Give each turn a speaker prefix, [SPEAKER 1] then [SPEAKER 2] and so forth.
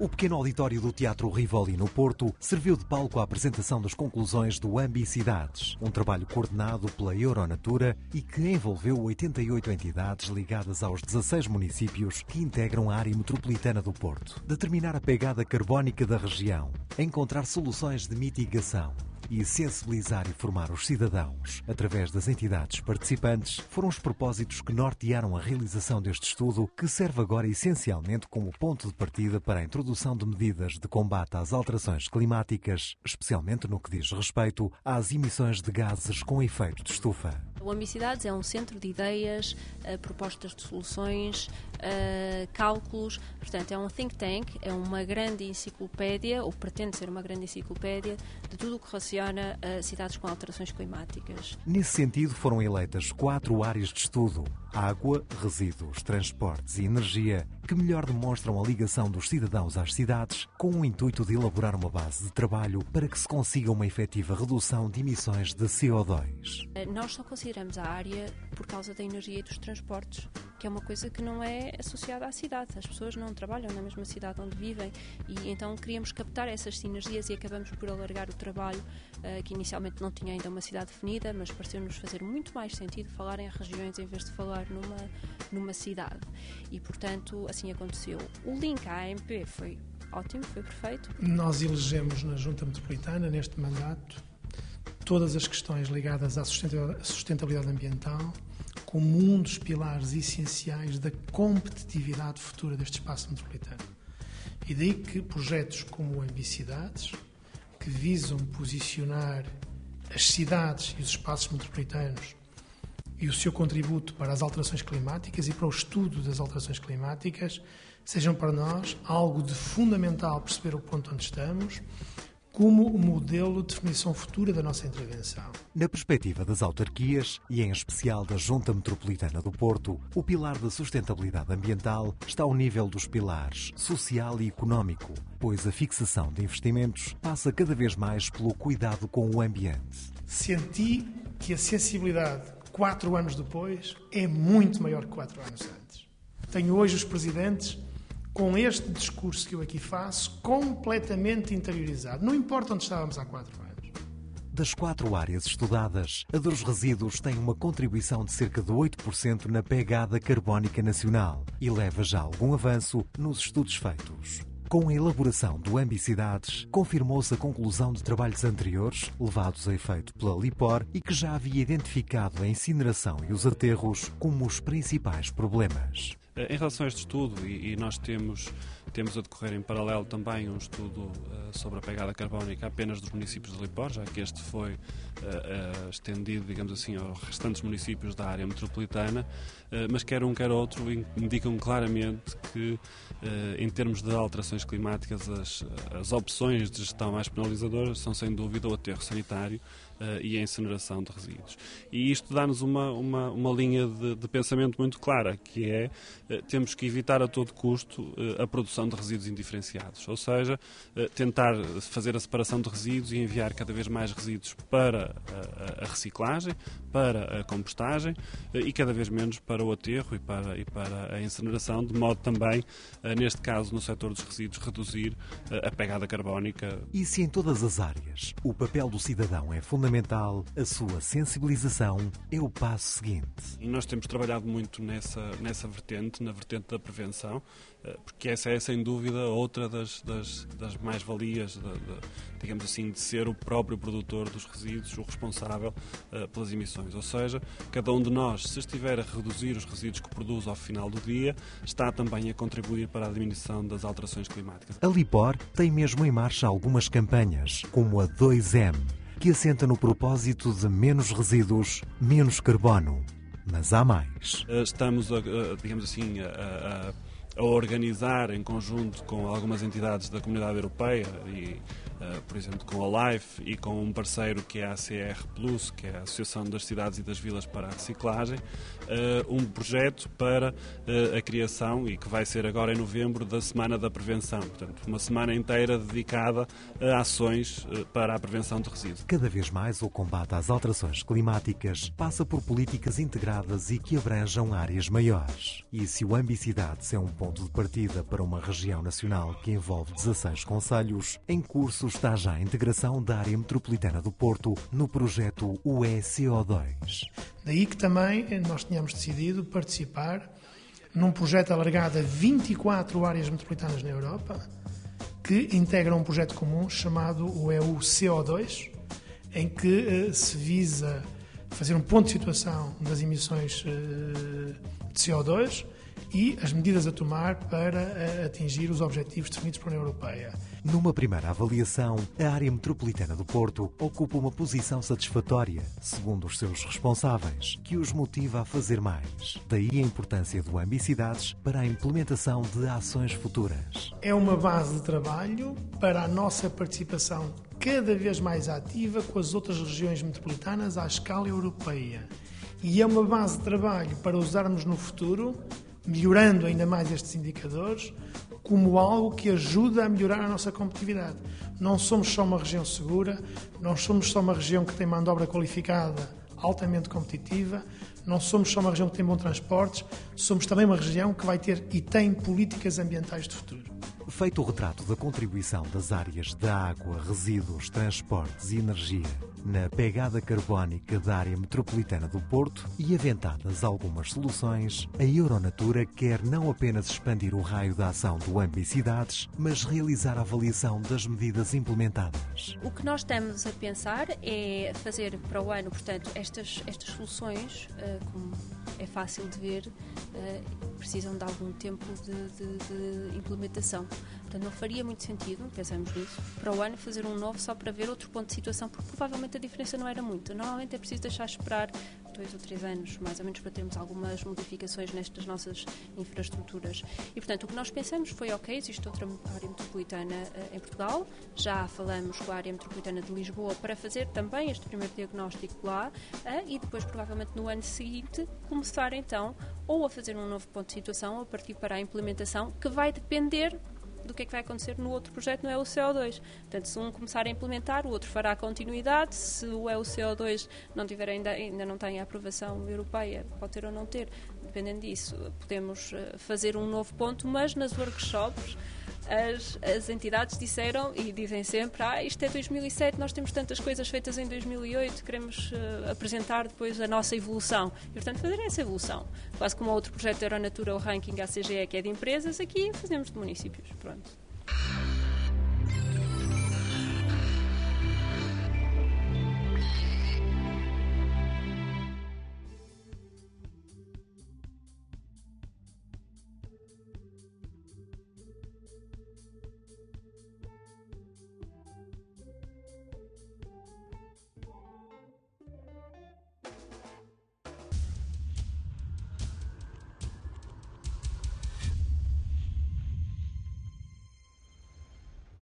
[SPEAKER 1] O pequeno auditório do Teatro Rivoli, no Porto, serviu de palco à apresentação das conclusões do Ambicidades, um trabalho coordenado pela Euronatura e que envolveu 88 entidades ligadas aos 16 municípios que integram a área metropolitana do Porto. Determinar a pegada carbónica da região, encontrar soluções de mitigação e sensibilizar e formar os cidadãos através das entidades participantes foram os propósitos que nortearam a realização deste estudo, que serve agora essencialmente como ponto de partida para a introdução de medidas de combate às alterações climáticas, especialmente no que diz respeito às emissões de gases com efeito de estufa.
[SPEAKER 2] O Ambicidades é um centro de ideias, propostas de soluções, cálculos, portanto é um think tank, é uma grande enciclopédia, ou pretende ser uma grande enciclopédia, de tudo o que relaciona a cidades com alterações climáticas.
[SPEAKER 1] Nesse sentido foram eleitas 4 áreas de estudo: água, resíduos, transportes e energia, que melhor demonstram a ligação dos cidadãos às cidades, com o intuito de elaborar uma base de trabalho para que se consiga uma efetiva redução de emissões de CO2.
[SPEAKER 2] Nós só consideramos a área por causa da energia e dos transportes, que é uma coisa que não é associada à cidade. As pessoas não trabalham na mesma cidade onde vivem e então queríamos captar essas sinergias e acabamos por alargar o trabalho, que inicialmente não tinha ainda uma cidade definida, mas pareceu-nos fazer muito mais sentido falar em regiões em vez de falar numa cidade. E, portanto, assim aconteceu. O link à AMP foi ótimo, foi perfeito.
[SPEAKER 3] Nós elegemos na Junta Metropolitana, neste mandato, todas as questões ligadas à sustentabilidade ambiental como um dos pilares essenciais da competitividade futura deste espaço metropolitano. E daí que projetos como o Ambicidades, que visam posicionar as cidades e os espaços metropolitanos e o seu contributo para as alterações climáticas e para o estudo das alterações climáticas, sejam para nós algo de fundamental perceber o ponto onde estamos, como o modelo de definição futura da nossa intervenção.
[SPEAKER 1] Na perspectiva das autarquias, e em especial da Junta Metropolitana do Porto, o pilar da sustentabilidade ambiental está ao nível dos pilares social e económico, pois a fixação de investimentos passa cada vez mais pelo cuidado com o ambiente.
[SPEAKER 3] Senti que a sensibilidade, 4 anos depois, é muito maior que 4 anos antes. Tenho hoje os presidentes com este discurso que eu aqui faço completamente interiorizado. Não importa onde estávamos há 4 anos.
[SPEAKER 1] Das 4 áreas estudadas, a dos resíduos tem uma contribuição de cerca de 8% na pegada carbónica nacional e leva já algum avanço nos estudos feitos. Com a elaboração do Ambicidades, confirmou-se a conclusão de trabalhos anteriores, levados a efeito pela LIPOR, e que já havia identificado a incineração e os aterros como os principais problemas.
[SPEAKER 4] Em relação a este estudo, e nós temos a decorrer em paralelo também um estudo sobre a pegada carbónica apenas dos municípios de LIPOR, já que este foi estendido, digamos assim, aos restantes municípios da área metropolitana, mas quer um quer outro indicam claramente que, em termos de alterações climáticas, as opções de gestão mais penalizadoras são, sem dúvida, o aterro sanitário e a incineração de resíduos. E isto dá-nos uma linha de pensamento muito clara, que é temos que evitar a todo custo a produção de resíduos indiferenciados, ou seja, tentar fazer a separação de resíduos e enviar cada vez mais resíduos para a reciclagem, para a compostagem e cada vez menos para o aterro e para a incineração, de modo também, neste caso, no setor dos resíduos, reduzir a pegada carbónica.
[SPEAKER 1] E se em todas as áreas o papel do cidadão é fundamental, a sua sensibilização é o passo seguinte.
[SPEAKER 4] E nós temos trabalhado muito nessa vertente, na vertente da prevenção, porque essa é, sem dúvida, outra das mais-valias, digamos assim, de ser o próprio produtor dos resíduos, o responsável pelas emissões. Ou seja, cada um de nós, se estiver a reduzir os resíduos que produz ao final do dia, está também a contribuir para a diminuição das alterações climáticas.
[SPEAKER 1] A LIPOR tem mesmo em marcha algumas campanhas, como a 2M, que assenta no propósito de menos resíduos, menos carbono. Mas há mais.
[SPEAKER 4] Estamos, digamos assim, a organizar em conjunto com algumas entidades da Comunidade Europeia e por exemplo, com a LIFE e com um parceiro que é a ACR Plus, que é a Associação das Cidades e das Vilas para a Reciclagem, um projeto para a criação, e que vai ser agora em novembro, da Semana da Prevenção. Portanto, uma semana inteira dedicada a ações para a prevenção de resíduos.
[SPEAKER 1] Cada vez mais o combate às alterações climáticas passa por políticas integradas e que abranjam áreas maiores. E se o Ambicidades é um ponto de partida para uma região nacional que envolve 16 concelhos, em curso está já a integração da área metropolitana do Porto no projeto UE-CO2.
[SPEAKER 3] Daí que também nós tínhamos decidido participar num projeto alargado a 24 áreas metropolitanas na Europa, que integram um projeto comum chamado o EU-CO2, em que se visa fazer um ponto de situação das emissões de CO2 e as medidas a tomar para atingir os objetivos definidos pela União Europeia.
[SPEAKER 1] Numa primeira avaliação, a área metropolitana do Porto ocupa uma posição satisfatória, segundo os seus responsáveis, que os motiva a fazer mais. Daí a importância do Ambicidades para a implementação de ações futuras.
[SPEAKER 3] É uma base de trabalho para a nossa participação cada vez mais ativa com as outras regiões metropolitanas à escala europeia. E é uma base de trabalho para usarmos no futuro, melhorando ainda mais estes indicadores, como algo que ajuda a melhorar a nossa competitividade. Não somos só uma região segura, não somos só uma região que tem mão de obra qualificada, altamente competitiva, não somos só uma região que tem bons transportes, somos também uma região que vai ter e tem políticas ambientais de futuro.
[SPEAKER 1] Feito o retrato da contribuição das áreas da água, resíduos, transportes e energia na pegada carbónica da área metropolitana do Porto e aventadas algumas soluções, a Euronatura quer não apenas expandir o raio da ação do Ambicidades, mas realizar a avaliação das medidas implementadas.
[SPEAKER 2] O que nós estamos a pensar é fazer para o ano, portanto, estas soluções, como é fácil de ver, precisam de algum tempo de implementação. Portanto, não faria muito sentido, pensamos nisso, para o ano fazer um novo só para ver outro ponto de situação, porque provavelmente a diferença não era muita. Normalmente é preciso deixar esperar 2 ou 3 anos, mais ou menos, para termos algumas modificações nestas nossas infraestruturas. E, portanto, o que nós pensamos foi, ok, existe outra área metropolitana em Portugal, já falamos com a área metropolitana de Lisboa para fazer também este primeiro diagnóstico lá, e depois, provavelmente, no ano seguinte, começar, então, ou a fazer um novo ponto de situação, ou a partir para a implementação, que vai depender do que é que vai acontecer no outro projeto, no EU-CO2. Portanto, se um começar a implementar, o outro fará a continuidade. Se o EU-CO2 não tiver ainda não tem a aprovação europeia, pode ter ou não ter, dependendo disso, podemos fazer um novo ponto, mas nas workshops as entidades disseram e dizem sempre: isto é 2007, nós temos tantas coisas feitas em 2008, queremos apresentar depois a nossa evolução. E, portanto, fazer essa evolução. Quase como outro projeto da Euronatura, o ranking ACGE, que é de empresas, aqui fazemos de municípios. Pronto.